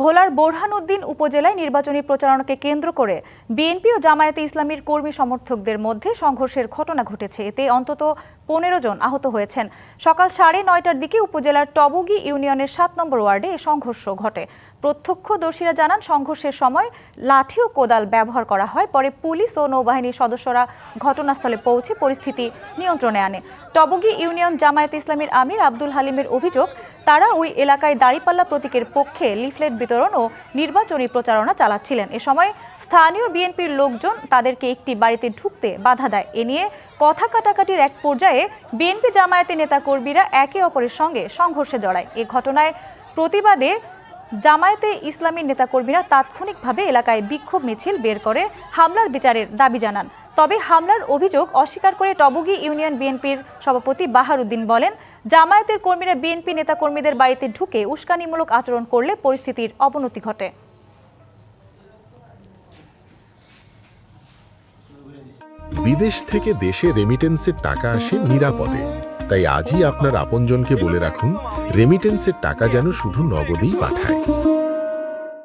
ভোলার বোরহানউদ্দিন উপজেলায় নির্বাচনী প্রচারণাকে কেন্দ্র করে বিএনপি ও জামায়াতে ইসলামীর কর্মী সমর্থকদের মধ্যে সংঘর্ষের ঘটনা ঘটেছে। এতে অন্তত ১৫ জন আহত হয়েছেন। সকাল ৯:৩০টার দিকে উপজেলার টবগী ইউনিয়নের ৭ নম্বর ওয়ার্ডে এ সংঘর্ষ ঘটে। প্রত্যক্ষদর্শীরা জানান, সংঘর্ষের সময় লাঠি ও কোদাল ব্যবহার করা হয়। পরে পুলিশ ও নৌবাহিনীর সদস্যরা ঘটনাস্থলে পৌঁছে পরিস্থিতি নিয়ন্ত্রণে আনে। টবগী ইউনিয়ন জামায়াতে ইসলামীর আমির আব্দুল হালিমের অভিযোগ, তারা ওই এলাকায় দাঁড়িপাল্লা প্রতীকের পক্ষে লিফলেট বিতরণ ও নির্বাচনী প্রচারণা চালাচ্ছিলেন। এ সময় স্থানীয় বিএনপির লোকজন তাদেরকে একটি বাড়িতে ঢুকতে বাধা দেয়। এ নিয়ে কথা কাটাকাটির এক পর্যায়ে বিএনপি জামায়াতের নেতাকর্মীরা একে অপরের সঙ্গে সংঘর্ষে জড়ায়। এ ঘটনায় প্রতিবাদে জামায়াতে ইসলামীর নেতাকর্মীরা তাৎক্ষণিকভাবে এলাকায় বিক্ষোভ মিছিল বের করে হামলার বিচারের দাবি জানান। তবে হামলার অভিযোগ অস্বীকার করে টবগী ইউনিয়ন বিএনপির সভাপতি বাহারউদ্দিন বলেন, জামায়াতের কর্মীরা বিএনপি নেতাকর্মীদের বাড়িতে ঢুকে উস্কানিমূলক আচরণ করলে পরিস্থিতির অবনতি ঘটে। বিদেশ থেকে দেশে রেমিটেন্সের টাকা আসে নিরাপদে। তাই আজই আপনার আপনজনকে বলে রাখুন, রেমিটেন্সের টাকা যেন শুধু নগদেই পাঠায়।